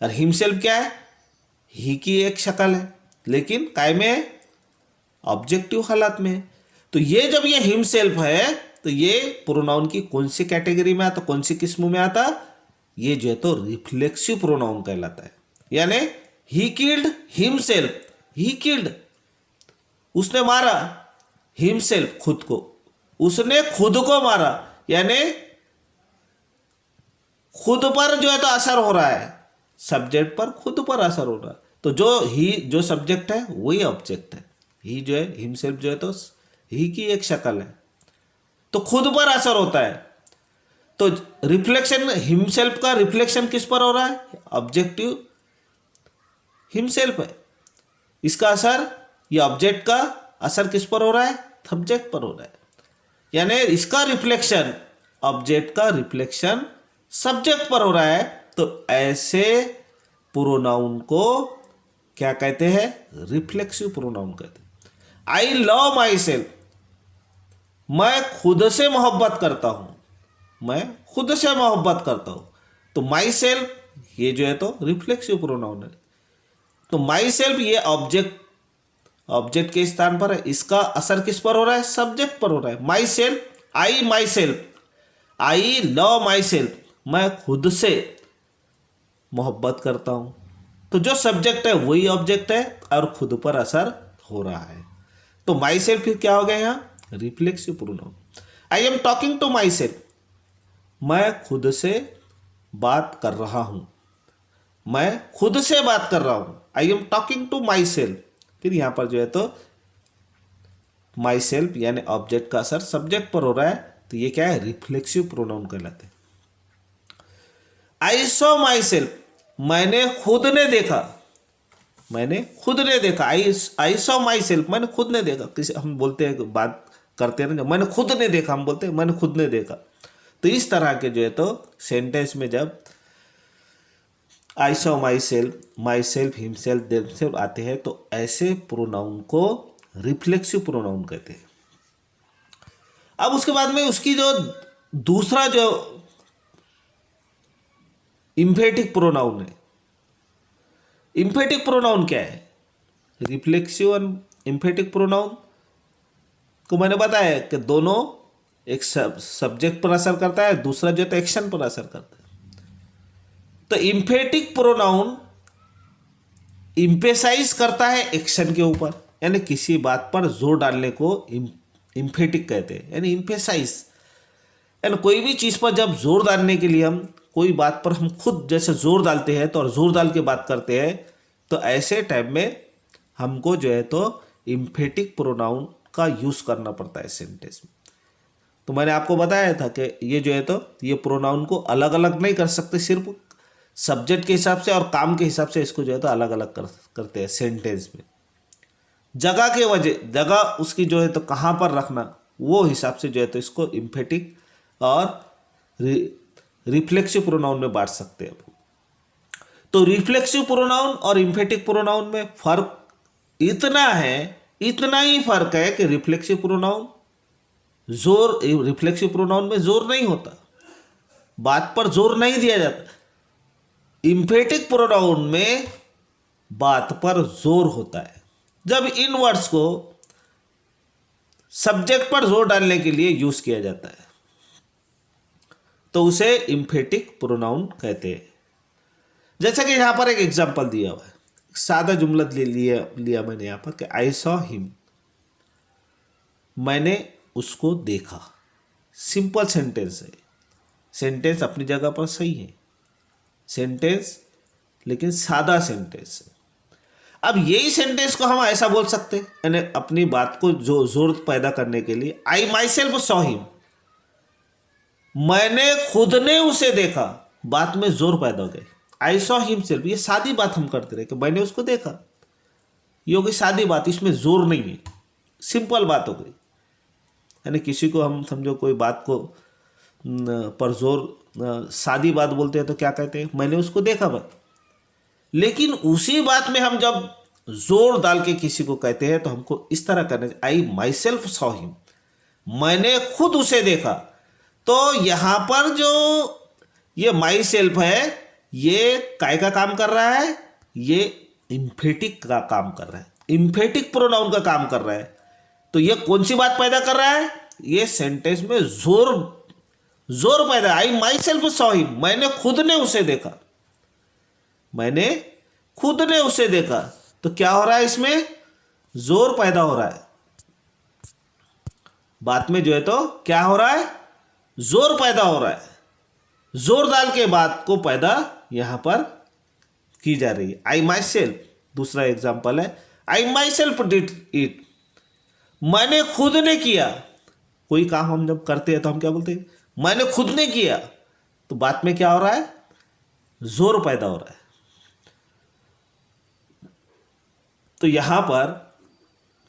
Speaker 1: और हिमसेल्फ क्या है? ही की एक शक्ल है, लेकिन काय में है? ऑब्जेक्टिव हालत में। तो ये जब ये हिमसेल्फ है तो ये प्रोनाउन की कौन सी कैटेगरी में आता, कौन सी किस्म में आता? ये जो है तो रिफ्लेक्सिव प्रोनाउन कहलाता है। यानी he killed himself, he killed उसने मारा, हिमसेल्फ खुद को, उसने खुद को मारा, यानी खुद पर जो है तो असर हो रहा है, सब्जेक्ट पर खुद पर असर हो रहा है। तो जो सब्जेक्ट है वही ऑब्जेक्ट है। ही जो है हिमसेल्फ जो है तो ही की एक शक्ल है, तो खुद पर असर होता है। तो रिफ्लेक्शन, हिमसेल्फ का रिफ्लेक्शन किस पर हो रहा है? ऑब्जेक्टिव हिमसेल्फ है। इसका असर, ये ऑब्जेक्ट का असर किस पर हो रहा है? सब्जेक्ट पर हो रहा है। यानी इसका रिफ्लेक्शन, ऑब्जेक्ट का रिफ्लेक्शन सब्जेक्ट पर हो रहा है। तो ऐसे प्रोनाउन को क्या कहते हैं? रिफ्लेक्सिव प्रोनाउन कहते हैं। आई लव माई सेल्फ, मैं खुद से मोहब्बत करता हूं, मैं खुद से मोहब्बत करता हूं। तो माई सेल्फ ये जो है तो रिफ्लेक्सिव प्रोनाउन है। तो माई सेल्फ ये ऑब्जेक्ट के स्थान पर है, इसका असर किस पर हो रहा है? सब्जेक्ट पर हो रहा है। My self, my self, I love my self, मैं खुद से मोहब्बत करता हूं। तो जो सब्जेक्ट है वही ऑब्जेक्ट है और खुद पर असर हो रहा है। तो माई सेल्फ फिर क्या हो गया यहां? Reflexive pronoun. I am talking to my self, मैं खुद से बात कर रहा हूं, मैं खुद से बात कर रहा हूं। I am talking to my self, फिर यहां पर जो है तो माई सेल्फ यानी ऑब्जेक्ट का असर सब्जेक्ट पर हो रहा है। तो ये क्या है? रिफ्लेक्सिव प्रोनाउन कहलाते हैं। आई सॉ माई सेल्फ, मैंने खुद ने देखा, मैंने खुद ने देखा। आई सॉ माई सेल्फ, मैंने खुद ने देखा। किसी हम बोलते हैं, बात करते हैं ना, मैंने खुद ने देखा, हम बोलते हैं मैंने खुद ने देखा। तो इस तरह के जो है तो सेंटेंस में जब I saw my self, himself, themselves आते हैं तो ऐसे प्रोनाउन को रिफ्लेक्सिव प्रोनाउन कहते हैं। अब उसके बाद में उसकी जो दूसरा जो इम्फेटिक प्रोनाउन है, इम्फेटिक प्रोनाउन क्या है? रिफ्लेक्सिव और इम्फेटिक प्रोनाउन को मैंने बताया कि दोनों एक सब्जेक्ट पर असर करता है, दूसरा जो है एक्शन पर असर करता है। तो इम्फेटिक प्रोनाउन इम्पेसाइज करता है एक्शन के ऊपर, यानी किसी बात पर जोर डालने को इम्फेटिक कहते हैं, यानी इम्पेसाइज। यानी कोई भी चीज़ पर जब जोर डालने के लिए हम कोई बात पर हम खुद जैसे जोर डालते हैं तो और जोर डाल के बात करते हैं, तो ऐसे टाइम में हमको जो है तो इम्फेटिक प्रोनाउन का यूज़ करना पड़ता है सेंटेंस में। तो मैंने आपको बताया था कि ये जो है तो ये प्रोनाउन को अलग अलग नहीं कर सकते, सिर्फ सब्जेक्ट के हिसाब से और काम के हिसाब से इसको जो है तो अलग अलग करते हैं सेंटेंस में। जगह के वजह, जगह उसकी जो है तो कहाँ पर रखना, वो हिसाब से जो है तो इसको इम्फेटिक और रिफ्लेक्सिव प्रोनाउन में बांट सकते हैं। तो रिफ्लेक्सिव प्रोनाउन और इम्फेटिक प्रोनाउन में फर्क इतना है, इतना ही फर्क है कि रिफ्लेक्सिव प्रोनाउन में जोर नहीं होता, बात पर जोर नहीं दिया जाता। इम्फेटिक प्रोनाउन में बात पर जोर होता है। जब इन वर्ड्स को सब्जेक्ट पर जोर डालने के लिए यूज किया जाता है, तो उसे इम्फेटिक प्रोनाउन कहते हैं। जैसा कि यहां पर एक एग्जांपल दिया हुआ है, सादा जुमला लिया मैंने यहां पर कि आई सॉ हिम, मैंने उसको देखा। सिंपल सेंटेंस है, सेंटेंस अपनी जगह पर सही है सेंटेंस, लेकिन सादा सेंटेंस है। अब यही सेंटेंस को हम ऐसा बोल सकते हैं, यानी अपनी बात को जो जोर पैदा करने के लिए, आई माई सेल्फ सॉ हिम, मैंने खुद ने उसे देखा, बात में जोर पैदा हो गया। आई सॉ हिम सेल्फ, ये सादी बात हम करते रहे कि मैंने उसको देखा, ये हो गई सादी बात, इसमें जोर नहीं है, सिंपल बात हो गई। यानी किसी को हम समझो कोई बात को पर जोर सादी बात बोलते हैं तो क्या कहते हैं, मैंने उसको देखा बस। लेकिन उसी बात में हम जब जोर डाल के किसी को कहते हैं तो हमको इस तरह करना चाहिए, आई माई सेल्फ सॉ हिम, मैंने खुद उसे देखा। तो यहां पर जो ये माई सेल्फ है, ये काय का काम कर रहा है, ये इम्फेटिक का काम कर रहा है, इम्फेटिक प्रोनाउन का काम कर रहा है। तो ये कौन सी बात पैदा कर रहा है, ये सेंटेंस में जोर पैदा, आई माई सेल्फ सॉ हिम, मैंने खुद ने उसे देखा, मैंने खुद ने उसे देखा। तो क्या हो रहा है, इसमें जोर पैदा हो रहा है, बात में जो है तो क्या हो रहा है, जोर पैदा हो रहा है, जोर डाल के बात को पैदा यहां पर की जा रही है। आई माई सेल्फ, दूसरा एग्जाम्पल है, आई माई सेल्फ डिड इट, मैंने खुद ने किया। कोई काम हम जब करते हैं तो हम क्या बोलते हैं, मैंने खुद ने किया। तो बात में क्या हो रहा है, जोर पैदा हो रहा है। तो यहां पर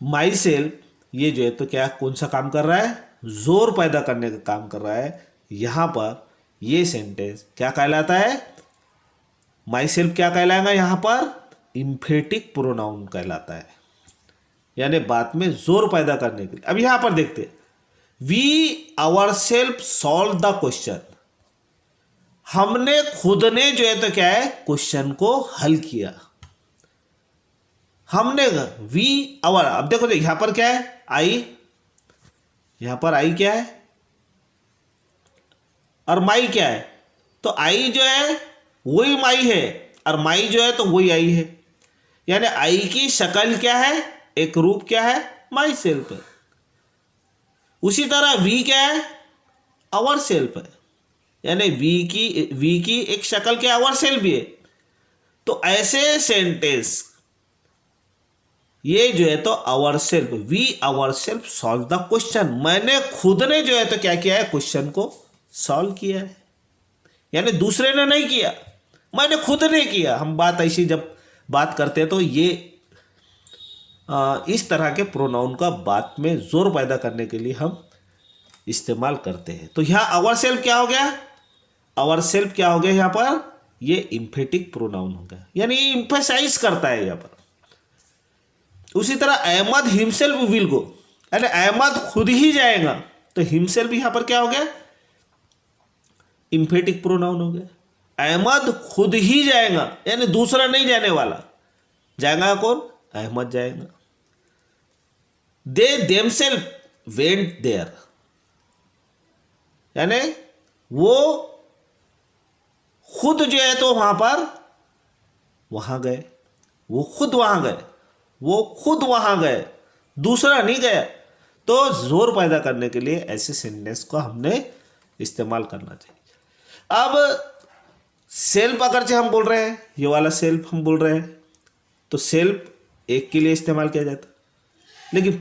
Speaker 1: माई सेल्फ, ये जो है तो क्या कौन सा काम कर रहा है, जोर पैदा करने का काम कर रहा है। यहां पर ये सेंटेंस क्या कहलाता है, माई सेल्फ क्या कहलाएगा यहां पर, इम्फेटिक प्रोनाउन कहलाता है, यानी बात में जोर पैदा करने के लिए। अब यहां पर देखते, we our self solve the question, हमने खुद ने जो है तो क्या है, क्वेश्चन को हल किया। हमने, वी आवर, अब देखो यहां पर क्या है, आई, यहां पर आई क्या है और माई क्या है। तो आई जो है वही माई है और माई जो है तो वही आई है, यानी आई की शक्ल क्या है, एक रूप क्या है, माई सेल्फ है। उसी तरह वी क्या है, आवर सेल्फ है, यानी वी की एक शक्ल क्या, आवर सेल्फ भी है। तो ऐसे सेंटेंस, ये जो है तो our self, we our self solve the question, मैंने खुद ने जो है तो क्या किया है, क्वेश्चन को सॉल्व किया है, यानी दूसरे ने नहीं किया, मैंने खुद ने किया। हम बात ऐसी जब बात करते हैं तो ये इस तरह के प्रोनाउन का बात में जोर पैदा करने के लिए हम इस्तेमाल करते हैं। तो यहाँ आवर सेल्फ क्या हो गया, आवर सेल्फ क्या हो गया, यहाँ पर ये इम्फेटिक प्रोनाउन हो गया, यानी ये इम्फेसाइज करता है यहाँ पर। उसी तरह अहमद हिमसेल्फ विल गो, यानी अहमद खुद ही जाएगा, तो हिमसेल्फ यहां पर क्या हो गया, इम्फेटिक प्रोनाउन हो गया। अहमद खुद ही जाएगा, यानी दूसरा नहीं जाने वाला, जाएगा कौन, अहमद जाएगा। दे देमसेल्फ वेंट देयर, यानी वो खुद जो है तो वहां गए, वो खुद वहां गए, वो खुद वहां गए, दूसरा नहीं गया। तो जोर पैदा करने के लिए ऐसे सेंटेंस को हमने इस्तेमाल करना चाहिए। अब सेल्फ अगर हम बोल रहे हैं, ये वाला सेल्फ हम बोल रहे हैं, तो सेल्फ एक के लिए इस्तेमाल किया जाता है, लेकिन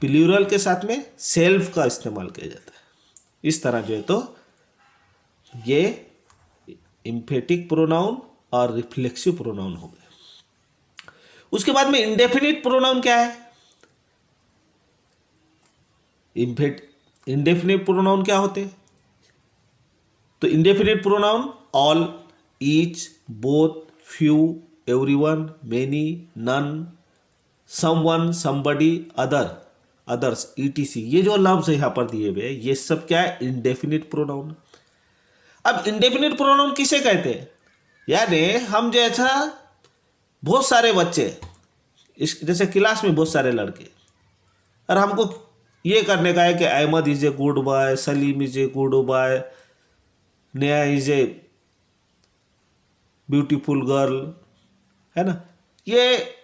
Speaker 1: प्लूरल के साथ में सेल्फ का इस्तेमाल किया जाता है। इस तरह जो है तो ये इम्फेटिक प्रोनाउन और रिफ्लेक्सिव प्रोनाउन हो गए। उसके बाद में इंडेफिनिट प्रोनाउन क्या है, इंडेफिनिट प्रोनाउन क्या होते हैं, तो indefinite pronoun all, each, both, few, everyone, many, none, someone, somebody, others, ETC, ये जो लफ्ज यहां पर दिए हुए हैं ये सब क्या है, इंडेफिनिट प्रोनाउन। अब इंडेफिनिट प्रोनाउन किसे कहते हैं, यानी हम जैसा बहुत सारे बच्चे, जैसे क्लास में बहुत सारे लड़के, और हमको ये करने का है कि Ahmad is a good boy, Salim is a good boy, Neha is a beautiful girl, है ना। ये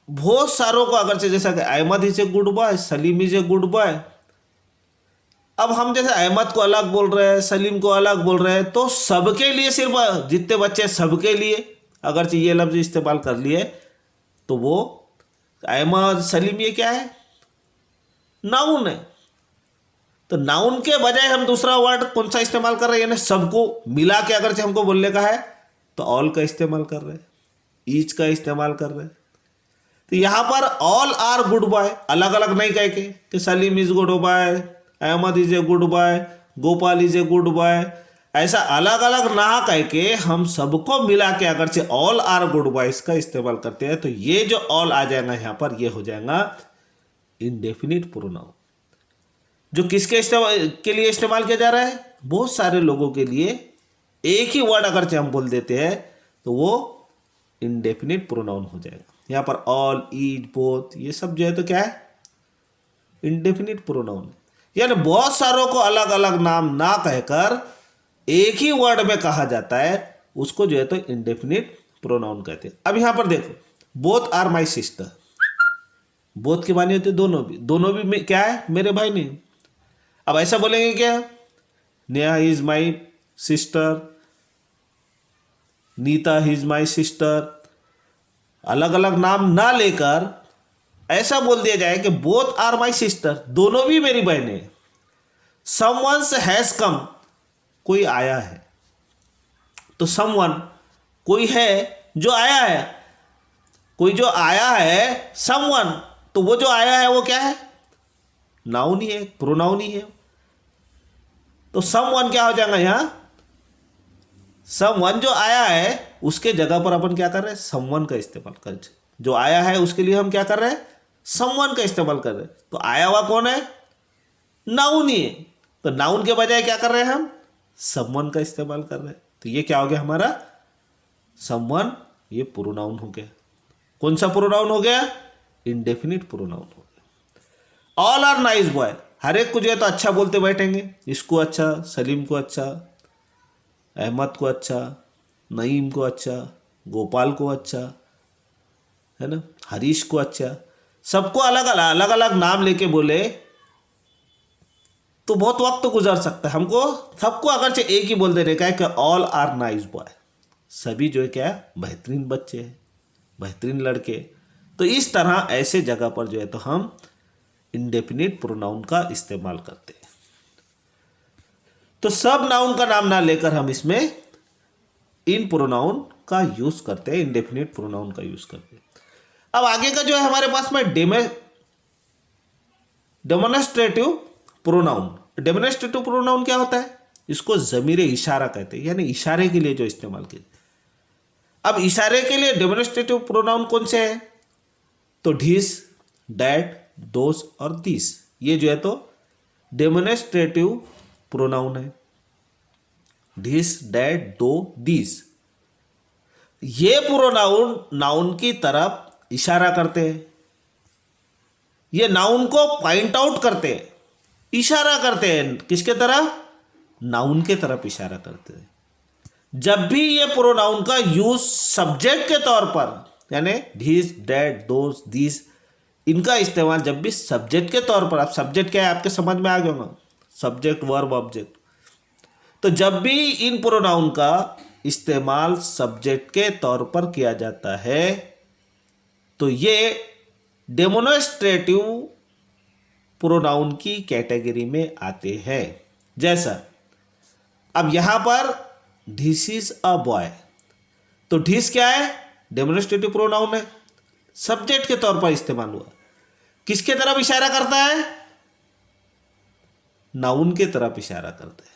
Speaker 1: बहुत सारों को अगर से, जैसा कि Ahmad is a good boy, Salim is a good boy. अब हम जैसे अहमद को अलग बोल रहे हैं, सलीम को अलग बोल रहे हैं, तो सबके लिए, सिर्फ जितने बच्चे सबके लिए अगर से ये लफ्ज इस्तेमाल कर लिए तो वो अहमद सलीम ये क्या है, नाउन है। तो नाउन के बजाय हम दूसरा वर्ड कौन सा इस्तेमाल कर रहे हैं, यानी सबको मिला के अगर से हमको बोलने का है तो ऑल का इस्तेमाल कर रहे हैं, ईच का इस्तेमाल कर रहे हैं। तो यहाँ पर ऑल आर गुड बॉय, अलग अलग नहीं कह के कि Salim is good boy, Ahmed is a good boy, Gopal is a good boy, ऐसा अलग अलग ना कह के हम सबको मिला के अगर से ऑल आर गुड बॉयज का इस्तेमाल करते हैं तो ये जो ऑल आ जाएगा यहाँ पर, ये हो जाएगा इंडेफिनिट प्रोनाउन, जो किसके के लिए इस्तेमाल किया जा रहा है, बहुत सारे लोगों के लिए। एक ही वर्ड अगर से हम बोल देते हैं तो वो इंडेफिनिट प्रोनाउन हो जाएगा। यहाँ पर ऑल, ईच, बोथ, ये सब जो है तो क्या है, इंडेफिनिट प्रोनाउन है। यानी बहुत सारों को अलग अलग नाम ना कहकर एक ही वर्ड में कहा जाता है, उसको जो है तो इंडेफिनिट प्रोनाउन कहते हैं। अब यहां पर देखो, both are my sister, both की मानी होती है दोनों भी, दोनों भी क्या है, मेरे भाई नहीं। अब ऐसा बोलेंगे क्या, Neha is my sister, Nita is my sister, अलग अलग नाम ना लेकर ऐसा बोल दिया जाए कि बोथ आर माई सिस्टर, दोनों भी मेरी बहनें। समवन्स हैज कम, कोई आया है, तो समवन कोई है जो आया है, कोई जो आया है, समवन, तो वो जो आया है वो क्या है, नाउन ही है, प्रोनाउन ही है। तो समवन क्या हो जाएगा यहाँ, समवन जो आया है उसके जगह पर अपन क्या कर रहे हैं, समवन का इस्तेमाल कर, जो आया है उसके लिए हम क्या कर रहे हैं, समवन का इस्तेमाल कर रहे हैं। तो आया हुआ कौन है, नाउन ही है, तो नाउन के बजाय क्या कर रहे हैं हम, समवन का इस्तेमाल कर रहे हैं। तो ये क्या हो गया हमारा, समवन, ये प्रोनाउन हो गया। कौन सा प्रोनाउन हो गया, इंडेफिनिट प्रोनाउन हो गया। ऑल आर नाइस बॉय, हर एक को जो है तो अच्छा बोलते बैठेंगे, इसको अच्छा, सलीम को अच्छा, अहमद को अच्छा, नईम को अच्छा, गोपाल को अच्छा, है ना, हरीश को अच्छा, सबको अलग अलग नाम लेके बोले तो बहुत वक्त गुजर सकता है। हमको सबको अगर से एक ही बोल देने का है कि ऑल आर नाइस बॉय, सभी जो है क्या है, बेहतरीन बच्चे हैं, बेहतरीन लड़के। तो इस तरह ऐसे जगह पर जो है तो हम इंडेफिनिट प्रोनाउन का इस्तेमाल करते हैं। तो सब नाउन का नाम ना लेकर हम इसमें इन प्रोनाउन का यूज करते हैं, इंडेफिनिट प्रोनाउन का यूज करते हैं। अब आगे का जो है हमारे पास में डेमोन्स्ट्रेटिव प्रोनाउन। डेमोन्स्ट्रेटिव प्रोनाउन क्या होता है, इसको ज़मीरे इशारा कहते हैं, यानी इशारे के लिए जो इस्तेमाल किए। अब इशारे के लिए डेमोन्स्ट्रेटिव प्रोनाउन कौन से हैं, तो ढीस, डैट, दोस और दिस, ये जो है तो डेमोन्स्ट्रेटिव प्रोनाउन है। ढीस, डैट, दो, दिस, ये प्रोनाउन नाउन की तरफ इशारा करते हैं, ये नाउन को पॉइंट आउट करते हैं, इशारा करते हैं, किसके तरफ, नाउन के तरफ इशारा करते हैं। जब भी ये प्रोनाउन का यूज सब्जेक्ट के तौर पर, यानी ढीस, डैट, दोस, दिस, इनका इस्तेमाल जब भी सब्जेक्ट के तौर पर, आप सब्जेक्ट क्या है आपके समझ में आ गया होगा, सब्जेक्ट, वर्ब, ऑब्जेक्ट। तो जब भी इन प्रोनाउन का इस्तेमाल सब्जेक्ट के तौर पर किया जाता है तो ये डेमोन्स्ट्रेटिव प्रोनाउन की कैटेगरी में आते हैं। जैसा अब यहां पर ढिस इज अ बॉय, तो ढिस क्या है, डेमोन्स्ट्रेटिव प्रोनाउन है, सब्जेक्ट के तौर पर इस्तेमाल हुआ, किसके तरफ इशारा करता है, नाउन के तरफ इशारा करता है।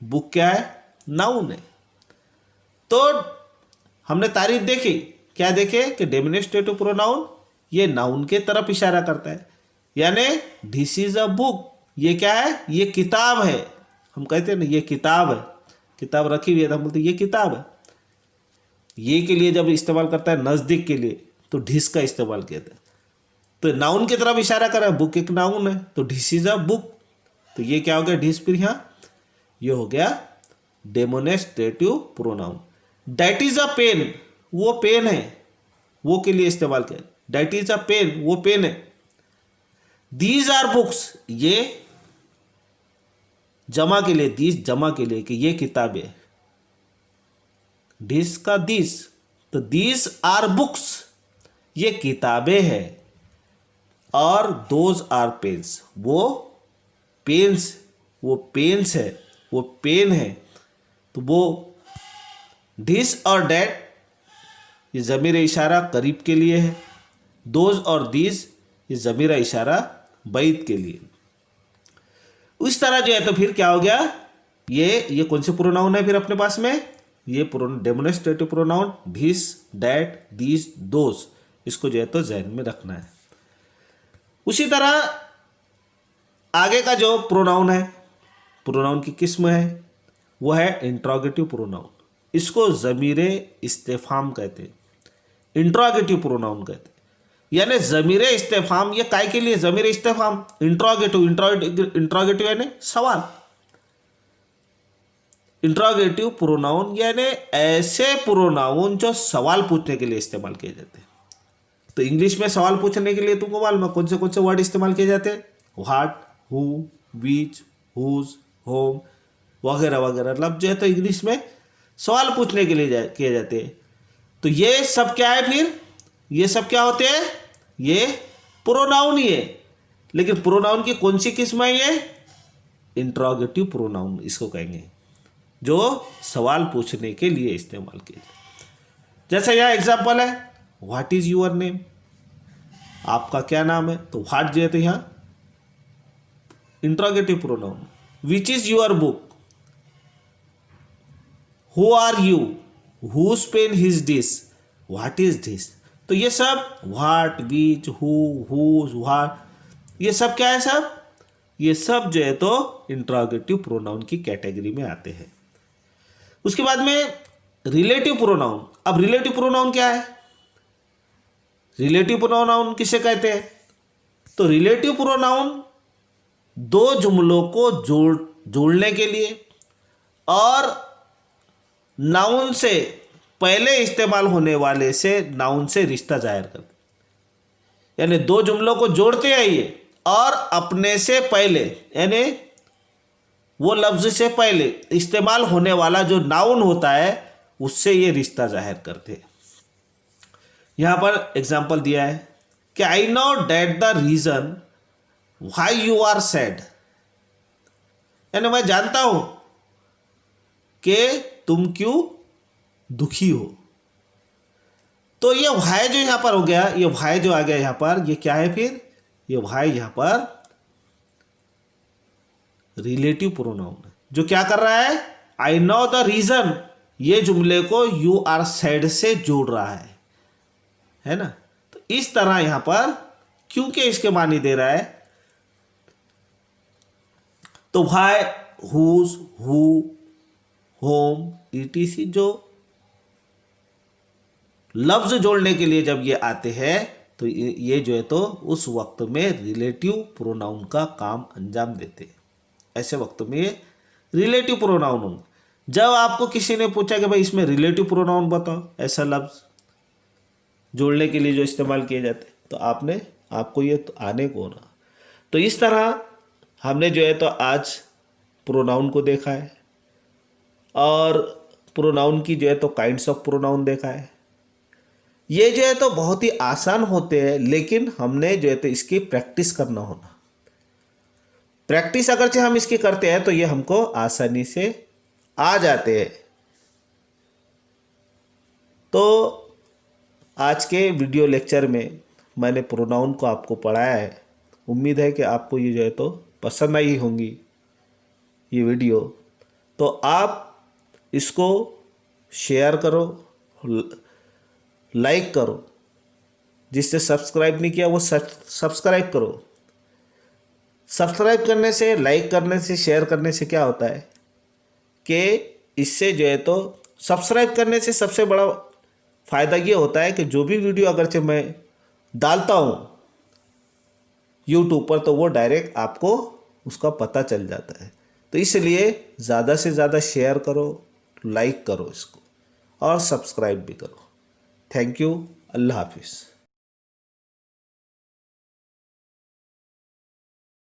Speaker 1: बुक क्या है, नाउन है। तो हमने तारीफ देखी, क्या देखे कि डेमोन्स्ट्रेटिव प्रोनाउन ये नाउन के तरफ इशारा करता है, यानी दिस इज अ बुक, ये क्या है, ये किताब है। हम कहते हैं ना ये किताब है, किताब रखी हुई है तो हम बोलते हैं ये किताब है। ये के लिए जब इस्तेमाल करता है नज़दीक के लिए तो ढिस का इस्तेमाल किया था। तो नाउन की तरफ इशारा कर रहा है, बुक एक नाउन है, तो दिस इज अ बुक, तो ये क्या हो गया दिस, फिर यहाँ ये हो गया demonstrative pronoun. That is a pen, वो पेन है, वो के लिए इस्तेमाल किया, दैट इज अ पेन, वो पेन है। दीज आर बुक्स, ये जमा के लिए, दीज जमा के लिए कि ये किताबें, दिस का दिस, तो दीज आर बुक्स, ये किताबें हैं, और दोज आर पेन्स, वो पेन्स, वो पेन्स है, वो पेन है। तो वो दिस और डैट ये ज़मीर इशारा करीब के लिए है, दोज और दीज ये ज़मीर इशारा बैद के लिए। उस तरह जो है तो फिर क्या हो गया, ये कौन से प्रोनाउन है फिर अपने पास में, ये demonstrative pronoun this, that, these, those, इसको जो है तो ज़हन में रखना है। उसी तरह आगे का जो प्रोनाउन है, प्रोनाउन की किस्म है, वो है इंट्रोगेटिव प्रोनाउन। इसको ज़मीरे इस्तेफाम कहते हैं, इंट्रोगेटिव प्रोनाउन कहते हैं। यानी ज़मीरे इस्तेफाम, ये काय के लिए ज़मीरे इस्तेफाम, इंट्रोगेटिव यानी सवाल, इंट्रोगेटिव प्रोनाउन यानी ऐसे प्रोनाउन जो सवाल पूछने के लिए इस्तेमाल किए जाते हैं। तो इंग्लिश में सवाल पूछने के लिए तुमको मालूम है कौन से वर्ड इस्तेमाल किए जाते हैं, what, who, which, whose, whom वगैरह वगैरह, मतलब जो है तो इंग्लिश में सवाल पूछने के लिए किए जाते हैं। तो ये सब क्या है फिर, ये सब क्या होते हैं, ये प्रोनाउन ही है। लेकिन प्रोनाउन की कौन सी किस्म है, ये इंट्रोगेटिव प्रोनाउन इसको कहेंगे, जो सवाल पूछने के लिए इस्तेमाल किए जाते। जैसा यहाँ एग्जाम्पल है, व्हाट इज यूअर नेम, आपका क्या नाम है, तो व्हाट जो है तो यहाँ interrogative pronoun. Which is your book, who are you, whose pen is this, what is this. तो ये सब व्हाट, विच, हुज, व्हाट, ये सब क्या है, सब ये सब जो है तो इंट्रोगेटिव प्रोनाउन की कैटेगरी में आते हैं। उसके बाद में रिलेटिव प्रोनाउन। अब रिलेटिव प्रोनाउन क्या है, रिलेटिव प्रोनाउन किसे कहते हैं, तो रिलेटिव प्रोनाउन दो जुमलों को जोड़ने के लिए और नाउन से पहले इस्तेमाल होने वाले से नाउन से रिश्ता जाहिर करते, यानी दो जुमलों को जोड़ते हैं ये, और अपने से पहले यानी वो लफ्ज से पहले इस्तेमाल होने वाला जो नाउन होता है उससे ये रिश्ता जाहिर करते हैं। यहाँ पर एग्जाम्पल दिया है कि I know that the reason why you are sad, यानी मैं जानता हूं कि तुम क्यों दुखी हो। तो ये व्हाई जो यहां पर हो गया, ये व्हाई जो आ गया यहां पर, ये क्या है फिर, ये व्हाई यहां पर रिलेटिव प्रोनाउन है, जो क्या कर रहा है, आई नो द रीजन, ये जुमले को यू आर सैड से जोड़ रहा है ना। तो इस तरह यहां पर क्योंकि इसके मानी दे रहा है, तो why, whose, who, whom, ETC जो लफ्ज जोड़ने के लिए जब ये आते हैं तो ये जो है तो उस वक्त में रिलेटिव प्रोनाउन का काम अंजाम देते हैं। ऐसे वक्त में ये रिलेटिव प्रोनाउन होंगे। जब आपको किसी ने पूछा कि भाई इसमें रिलेटिव प्रोनाउन बताओ, ऐसा लफ्ज जोड़ने के लिए जो इस्तेमाल किए जाते, तो आपको ये तो आने को ना। तो इस तरह हमने जो है तो आज प्रोनाउन को देखा है, और प्रोनाउन की जो है तो काइंड्स ऑफ प्रोनाउन देखा है। ये जो है तो बहुत ही आसान होते हैं, लेकिन हमने जो है तो इसकी प्रैक्टिस करना होना। प्रैक्टिस अगरचे हम इसकी करते हैं तो ये हमको आसानी से आ जाते हैं। तो आज के वीडियो लेक्चर में मैंने प्रोनाउन को आपको पढ़ाया है। उम्मीद है कि आपको ये जो है तो पसंद आई होंगी ये वीडियो। तो आप इसको शेयर करो, लाइक करो, जिससे सब्सक्राइब नहीं किया वो सब्सक्राइब करो। सब्सक्राइब करने से, लाइक करने से, शेयर करने से क्या होता है कि इससे जो है तो सब्सक्राइब करने से सबसे बड़ा फ़ायदा ये होता है कि जो भी वीडियो अगरचे मैं डालता हूँ यूट्यूब पर, तो वो डायरेक्ट आपको उसका पता चल जाता है। तो इसलिए ज़्यादा से ज़्यादा शेयर करो, लाइक करो इसको और सब्सक्राइब भी करो। Thank you. अल्लाह हाफिज़।